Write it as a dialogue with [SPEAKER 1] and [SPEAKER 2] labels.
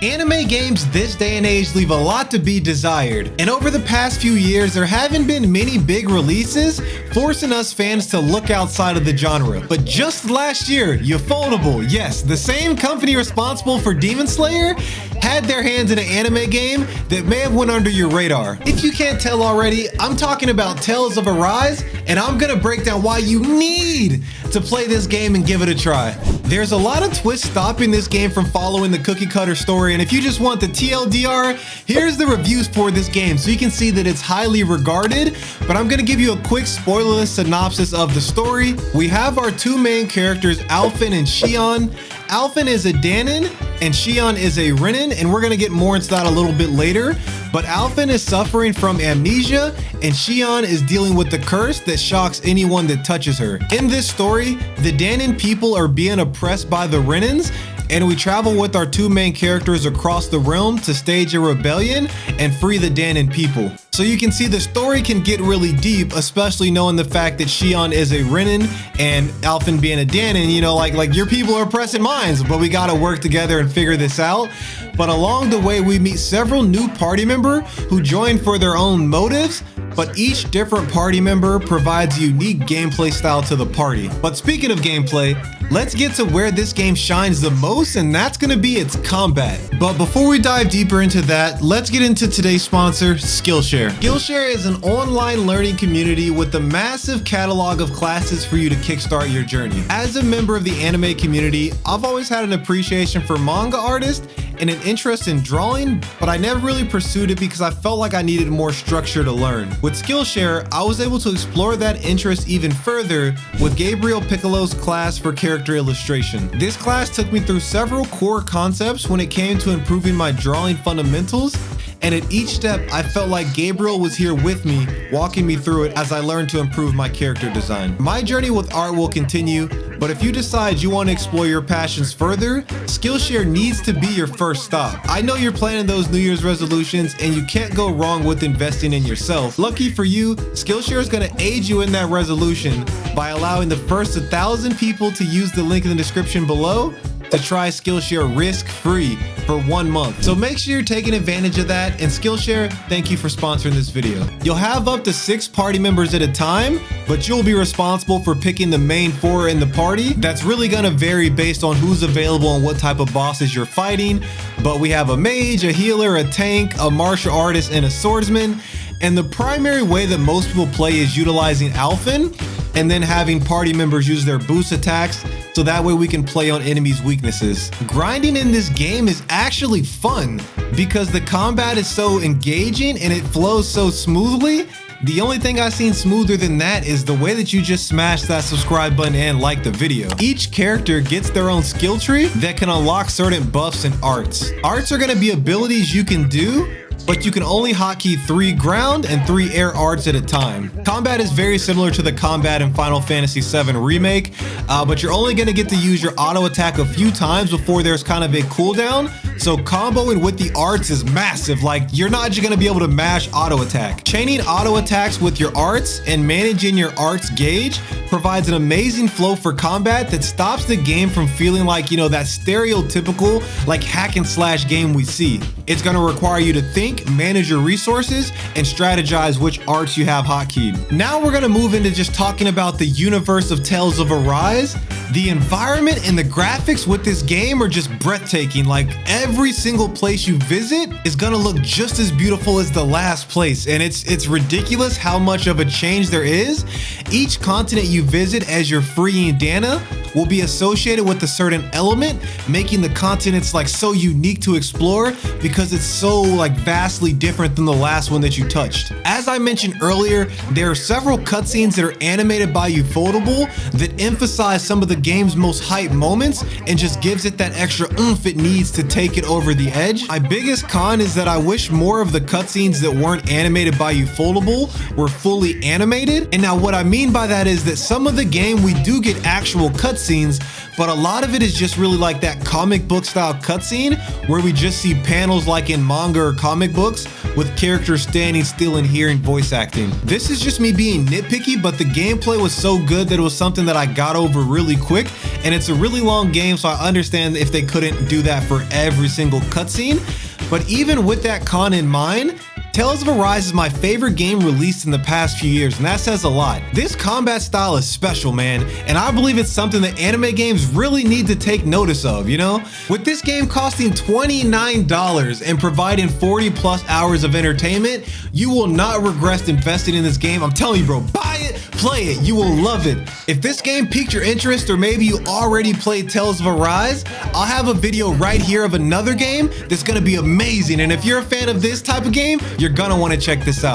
[SPEAKER 1] Anime games this day and age leave a lot to be desired, and over the past few years there haven't been many big releases forcing us fans to look outside of the genre. But just last year, ufotable, yes, the same company responsible for Demon Slayer, had their hands in an anime game that may have went under your radar. If you can't tell already, I'm talking about Tales of Arise, and I'm gonna break down why you need to play this game and give it a try. There's a lot of twists stopping this game from following the cookie cutter story, and if you just want the TLDR, here's the reviews for this game so you can see that it's highly regarded. But I'm gonna give you a quick spoilerless synopsis of the story. We have our two main characters, Alphen and Shion. Alphen is a Danin and Shion is a Renin, and we're gonna get more into that a little bit later. But Alphen is suffering from amnesia and Shion is dealing with the curse that shocks anyone that touches her. In this story, the Danin people are being oppressed by the Renins, and we travel with our two main characters across the realm to stage a rebellion and free the Danin people. So you can see the story can get really deep, especially knowing the fact that Shion is a Renin and Alphen being a Danin, you know, like your people are oppressing minds, but we gotta work together and figure this out. But along the way, we meet several new party members who join for their own motives, but each different party member provides a unique gameplay style to the party. But speaking of gameplay, let's get to where this game shines the most, and that's gonna be its combat. But before we dive deeper into that, let's get into today's sponsor, Skillshare. Skillshare is an online learning community with a massive catalog of classes for you to kickstart your journey. As a member of the anime community, I've always had an appreciation for manga artists and an interest in drawing, but I never really pursued it because I felt like I needed more structure to learn. With Skillshare, I was able to explore that interest even further with Gabriel Piccolo's class for character illustration. This class took me through several core concepts when it came to improving my drawing fundamentals, and at each step, I felt like Gabriel was here with me, walking me through it as I learned to improve my character design. My journey with art will continue, but if you decide you want to explore your passions further, Skillshare needs to be your first stop. I know you're planning those New Year's resolutions, and you can't go wrong with investing in yourself. Lucky for you, Skillshare is going to aid you in that resolution by allowing the first 1,000 people to use the link in the description below to try Skillshare risk-free for 1 month. So make sure you're taking advantage of that, and Skillshare, thank you for sponsoring this video. You'll have up to 6 party members at a time, but you'll be responsible for picking the main 4 in the party. That's really gonna vary based on who's available and what type of bosses you're fighting, but we have a mage, a healer, a tank, a martial artist, and a swordsman. And the primary way that most people play is utilizing Alphen and then having party members use their boost attacks, so that way we can play on enemies' weaknesses. Grinding in this game is actually fun because the combat is so engaging and it flows so smoothly. The only thing I've seen smoother than that is the way that you just smash that subscribe button and like the video. Each character gets their own skill tree that can unlock certain buffs and arts. Arts are gonna be abilities you can do, but you can only hotkey 3 ground and 3 air arts at a time. Combat is very similar to the combat in Final Fantasy VII Remake, but you're only gonna get to use your auto attack a few times before there's kind of a cooldown. So comboing with the arts is massive. Like, you're not just gonna be able to mash auto attack. Chaining auto attacks with your arts and managing your arts gauge provides an amazing flow for combat that stops the game from feeling like, you know, that stereotypical like hack and slash game we see. It's gonna require you to think, manage your resources, and strategize which arts you have hotkeyed. Now we're gonna move into just talking about the universe of Tales of Arise. The environment and the graphics with this game are just breathtaking. Like, every single place you visit is gonna look just as beautiful as the last place, and it's ridiculous how much of a change there is. Each continent you visit as you're freeing Dana will be associated with a certain element, making the continents like so unique to explore because it's so like vastly different than the last one that you touched. As I mentioned earlier, there are several cutscenes that are animated by ufotable that emphasize some of the game's most hype moments and just gives it that extra oomph it needs to take it over the edge. My biggest con is that I wish more of the cutscenes that weren't animated by ufotable were fully animated. And now what I mean by that is that some of the game we do get actual cutscenes, but a lot of it is just really like that comic book style cutscene where we just see panels like in manga or comic books with characters standing still and hearing voice acting. This is just me being nitpicky, but the gameplay was so good that it was something that I got over really quick, and it's a really long game, so I understand if they couldn't do that for every single cutscene. But even with that con in mind, Tales of Arise is my favorite game released in the past few years, and that says a lot. This combat style is special, man, and I believe it's something that anime games really need to take notice of, you know? With this game costing $29 and providing 40 plus hours of entertainment, you will not regret investing in this game. I'm telling you, bro, buy it, play it, you will love it. If this game piqued your interest, or maybe you already played Tales of Arise, I'll have a video right here of another game that's gonna be amazing, and if you're a fan of this type of game, you're gonna want to check this out.